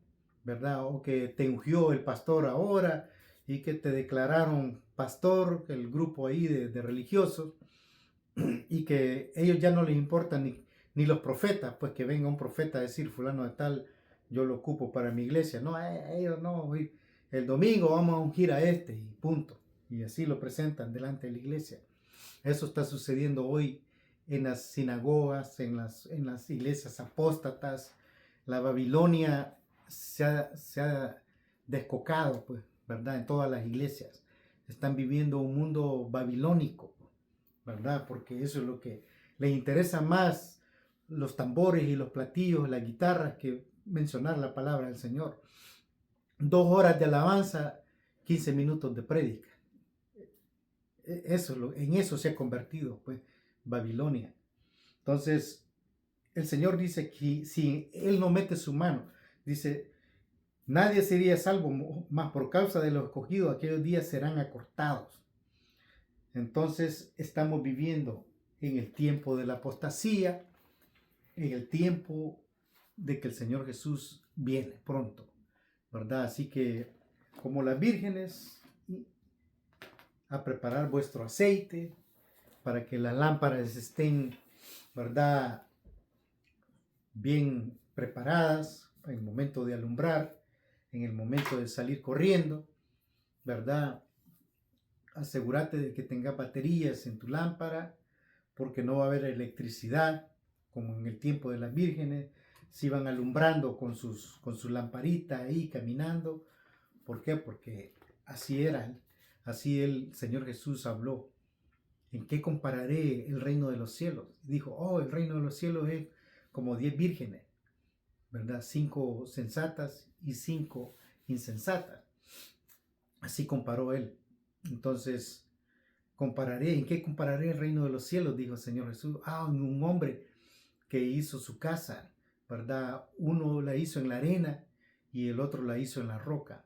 ¿verdad? O que te ungió el pastor ahora y que te declararon pastor, el grupo ahí de religiosos, y que ellos ya no les importan ni los profetas, pues que venga un profeta a decir fulano de tal, yo lo ocupo para mi iglesia. No, ellos no, el domingo vamos a ungir a este y punto. Y así lo presentan delante de la iglesia. Eso está sucediendo hoy en las sinagogas, en las iglesias apóstatas. La Babilonia se ha descocado, pues, ¿verdad? En todas las iglesias. Están viviendo un mundo babilónico, ¿verdad? Porque eso es lo que les interesa más los tambores y los platillos, las guitarras, que mencionar la palabra del Señor. 2 horas de alabanza, 15 minutos de prédica. En eso se ha convertido, pues, Babilonia. Entonces, el Señor dice que si Él no mete su mano, dice, nadie sería salvo, más por causa de los escogidos, aquellos días serán acortados. Entonces, estamos viviendo en el tiempo de la apostasía, en el tiempo de que el Señor Jesús viene pronto, ¿verdad? Así que, como las vírgenes, a preparar vuestro aceite para que las lámparas estén, ¿verdad?, bien preparadas en el momento de alumbrar, en el momento de salir corriendo, ¿verdad? Asegúrate de que tengas baterías en tu lámpara, porque no va a haber electricidad, como en el tiempo de las vírgenes, se iban alumbrando con su lamparita ahí caminando. ¿Por qué? Porque así era, así el Señor Jesús habló. ¿En qué compararé el reino de los cielos? Dijo, el reino de los cielos es como 10 vírgenes, ¿verdad? 5 sensatas y 5 insensatas. Así comparó él. Entonces, ¿en qué compararé el reino de los cielos? Dijo el Señor Jesús. Un hombre que hizo su casa, ¿verdad? Uno la hizo en la arena y el otro la hizo en la roca.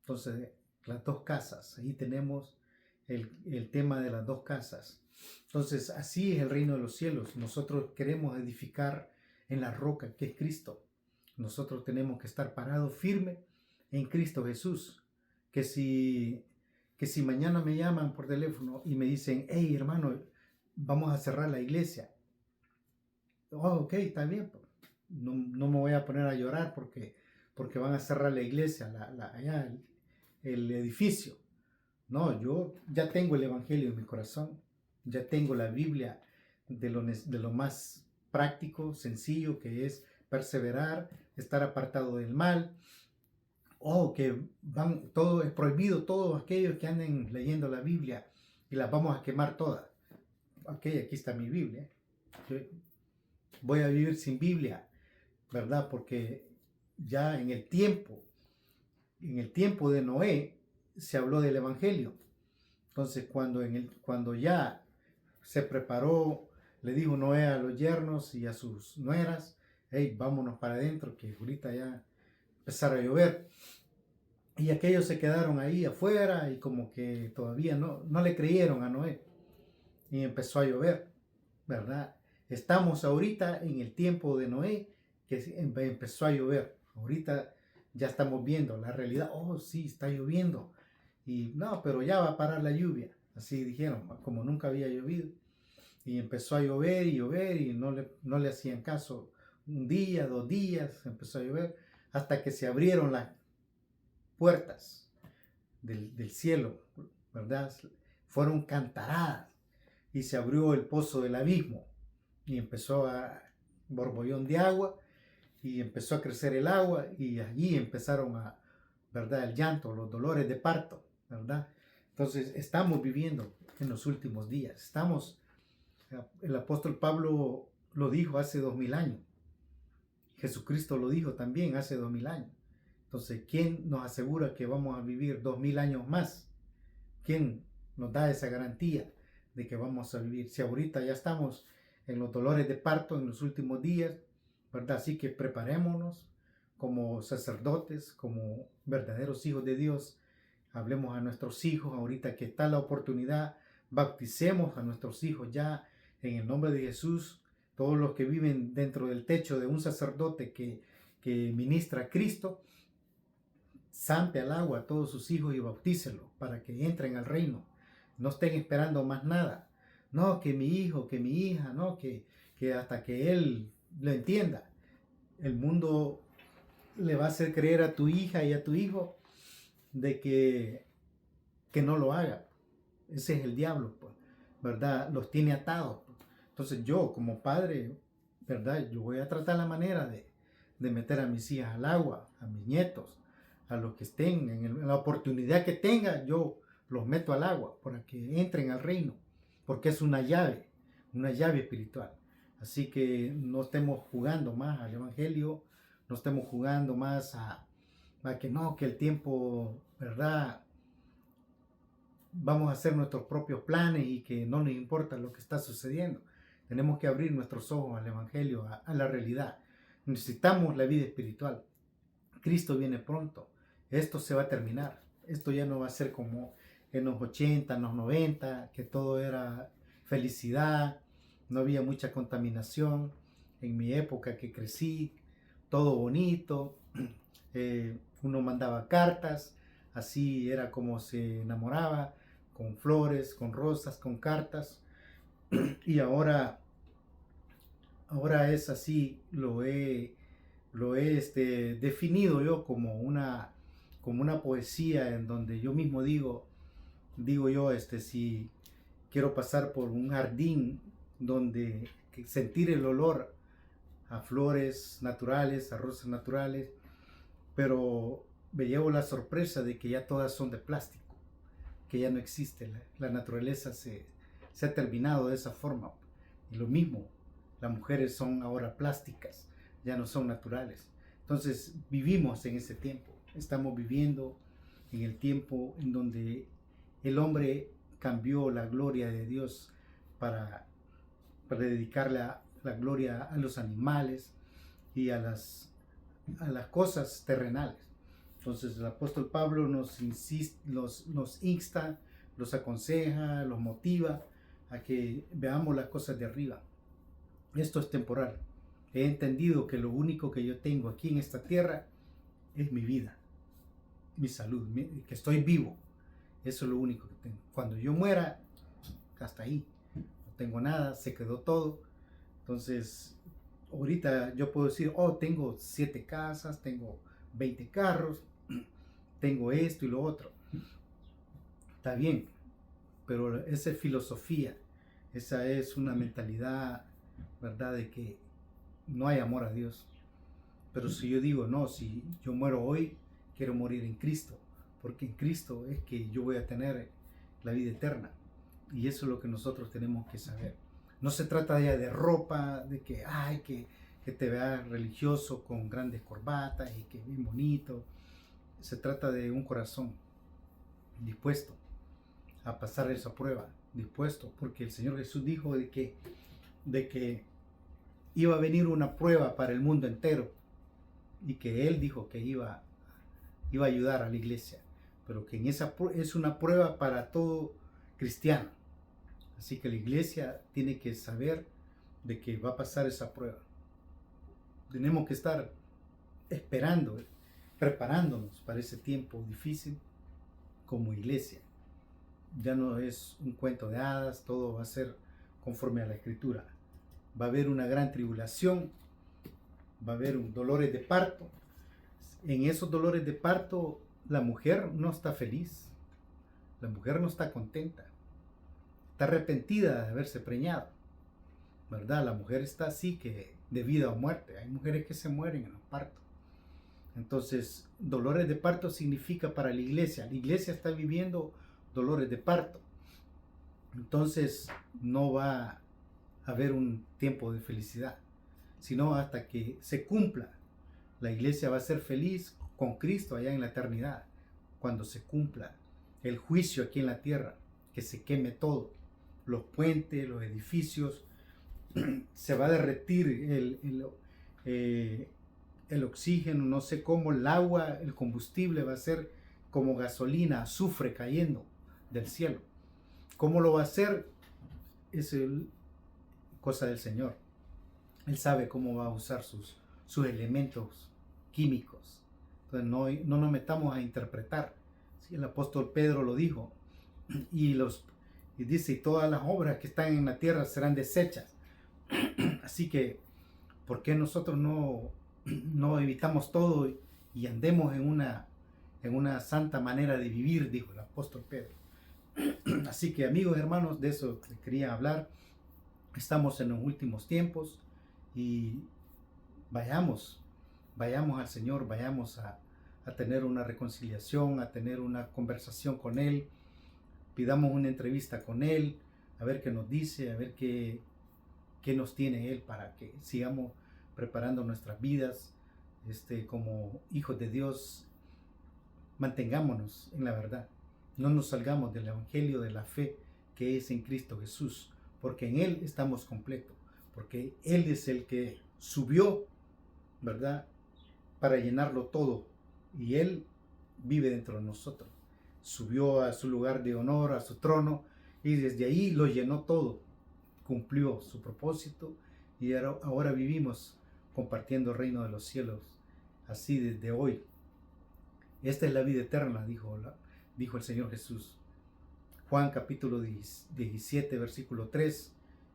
Entonces, las 2 casas, ahí tenemos el tema de las 2 casas. Entonces, así es el reino de los cielos. Nosotros queremos edificar en la roca que es Cristo. Nosotros tenemos que estar parados firme en Cristo Jesús. Que si mañana me llaman por teléfono y me dicen, hey hermano, vamos a cerrar la iglesia. Ok, está bien. No me voy a poner a llorar porque van a cerrar la iglesia, allá el edificio. No, yo ya tengo el Evangelio en mi corazón. Ya tengo la Biblia de lo más práctico, sencillo, que es perseverar, estar apartado del mal. Todo es prohibido, todos aquellos que anden leyendo la Biblia y las vamos a quemar todas. Aquí está mi Biblia. Voy a vivir sin Biblia, ¿verdad? Porque ya en el tiempo de Noé se habló del Evangelio. Entonces, cuando ya se preparó, le dijo Noé a los yernos y a sus nueras, hey, vámonos para adentro, que ahorita ya empezara a llover. Y aquellos se quedaron ahí afuera y como que todavía no le creyeron a Noé. Y empezó a llover, ¿verdad? Estamos ahorita en el tiempo de Noé, que empezó a llover. Ahorita ya estamos viendo la realidad. Sí, está lloviendo. Y no, pero ya va a parar la lluvia. Así dijeron, como nunca había llovido. Y empezó a llover y no le hacían caso. 1 día, 2 días, empezó a llover, hasta que se abrieron las puertas del cielo, ¿verdad? Fueron cantaradas y se abrió el pozo del abismo y empezó a borbollón de agua y empezó a crecer el agua y allí empezaron ¿verdad? El llanto, los dolores de parto, ¿verdad? Entonces estamos viviendo en los últimos días. El apóstol Pablo lo dijo hace 2000 años. Jesucristo lo dijo también hace 2000 años. Entonces, ¿quién nos asegura que vamos a vivir 2000 años más? ¿Quién nos da esa garantía de que vamos a vivir? Si ahorita ya estamos en los dolores de parto en los últimos días, ¿verdad? Así que preparémonos como sacerdotes, como verdaderos hijos de Dios. Hablemos a nuestros hijos ahorita que está la oportunidad. Bauticemos a nuestros hijos ya en el nombre de Jesús. Todos los que viven dentro del techo de un sacerdote que ministra a Cristo, zampe al agua a todos sus hijos y bautícelos para que entren al reino. No estén esperando más nada. No, que mi hijo, que mi hija, no, que hasta que él lo entienda. El mundo le va a hacer creer a tu hija y a tu hijo de que no lo haga. Ese es el diablo, pues, ¿verdad? Los tiene atados. Entonces yo, como padre, ¿verdad? Yo voy a tratar la manera de meter a mis hijas al agua, a mis nietos, a los que estén en la oportunidad que tenga, yo los meto al agua para que entren al reino, porque es una llave espiritual. Así que no estemos jugando más al Evangelio, no estemos jugando más a que no, que el tiempo, ¿verdad? Vamos a hacer nuestros propios planes y que no nos importa lo que está sucediendo. Tenemos que abrir nuestros ojos al Evangelio, a la realidad. Necesitamos la vida espiritual. Cristo viene pronto. Esto se va a terminar. Esto ya no va a ser como en los 80, en los 90, que todo era felicidad, no había mucha contaminación. En mi época que crecí, todo bonito, uno mandaba cartas, así era como se enamoraba, con flores, con rosas, con cartas. Y ahora es así, lo he definido yo como una poesía en donde yo mismo digo yo, si quiero pasar por un jardín donde sentir el olor a flores naturales, a rosas naturales, pero me llevo la sorpresa de que ya todas son de plástico, que ya no existe, la naturaleza se ha terminado de esa forma. Y lo mismo, las mujeres son ahora plásticas, ya no son naturales. Entonces vivimos en ese tiempo, estamos viviendo en el tiempo en donde el hombre cambió la gloria de Dios para dedicarle la gloria a los animales y a las cosas terrenales. Entonces el apóstol Pablo nos insta, los aconseja, los motiva a que veamos las cosas de arriba. Esto es temporal. He entendido que lo único que yo tengo aquí en esta tierra es mi vida, mi salud, que estoy vivo. Eso es lo único que tengo. Cuando yo muera, hasta ahí. No tengo nada, se quedó todo. Entonces, ahorita yo puedo decir, oh, tengo 7 casas, tengo 20 carros, tengo esto y lo otro. Está bien, pero esa es filosofía, esa es una mentalidad, ¿verdad?, de que no hay amor a Dios. Pero si yo digo, no, si yo muero hoy, quiero morir en Cristo, porque en Cristo es que yo voy a tener la vida eterna. Y eso es lo que nosotros tenemos que saber. No se trata ya de ropa, de que, ay, que te veas religioso con grandes corbatas y que bien bonito. Se trata de un corazón dispuesto a pasar esa prueba, dispuesto, porque el Señor Jesús dijo de que iba a venir una prueba para el mundo entero y que Él dijo que iba a ayudar a la iglesia, pero que en esa es una prueba para todo cristiano. Así que la iglesia tiene que saber de que va a pasar esa prueba. Tenemos que estar esperando, preparándonos para ese tiempo difícil como iglesia. Ya no es un cuento de hadas, todo va a ser conforme a la Escritura. Va a haber una gran tribulación, va a haber dolores de parto. En esos dolores de parto la mujer no está feliz, la mujer no está contenta, está arrepentida de haberse preñado, ¿verdad? La mujer está así que de vida o muerte. Hay mujeres que se mueren en los partos. Entonces, dolores de parto significa para la iglesia está viviendo dolores de parto. Entonces, no va a haber un tiempo de felicidad, sino hasta que se cumpla. La iglesia va a ser feliz con Cristo allá en la eternidad, cuando se cumpla el juicio aquí en la tierra, que se queme todo, los puentes, los edificios, se va a derretir el oxígeno, no sé cómo, el agua, el combustible va a ser como gasolina, azufre cayendo del cielo. ¿Cómo lo va a hacer? Es cosa del Señor. Él sabe cómo va a usar sus elementos químicos. Entonces no nos metamos a interpretar. ¿Sí? El apóstol Pedro lo dijo. Y dice, todas las obras que están en la tierra serán deshechas. Así que, ¿por qué nosotros no evitamos todo y andemos en una santa manera de vivir? Dijo el apóstol Pedro. Así que, amigos, hermanos, de eso les quería hablar. Estamos en los últimos tiempos y vayamos al Señor, vayamos a tener una reconciliación, a tener una conversación con Él, pidamos una entrevista con Él, a ver qué nos dice, a ver qué qué nos tiene Él para que sigamos preparando nuestras vidas como hijos de Dios. Mantengámonos en la verdad. No nos salgamos del evangelio de la fe que es en Cristo Jesús, porque en Él estamos completos, porque Él es el que subió, ¿verdad?, para llenarlo todo, y Él vive dentro de nosotros. Subió a su lugar de honor, a su trono, y desde ahí lo llenó todo, cumplió su propósito, y ahora vivimos compartiendo el reino de los cielos, así desde hoy. Esta es la vida eterna, dijo el Señor Jesús. Juan capítulo 17, versículo 3.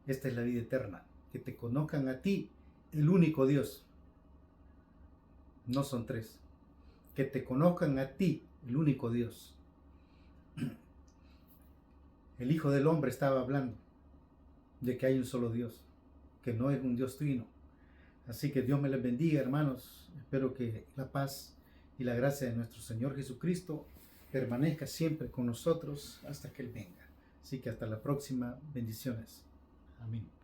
Esta es la vida eterna, que te conozcan a ti, el único Dios. No son tres. Que te conozcan a ti, el único Dios. El Hijo del Hombre estaba hablando de que hay un solo Dios, que no es un Dios trino. Así que Dios me les bendiga, hermanos. Espero que la paz y la gracia de nuestro Señor Jesucristo permanezca siempre con nosotros hasta que Él venga. Así que hasta la próxima. Bendiciones. Amén.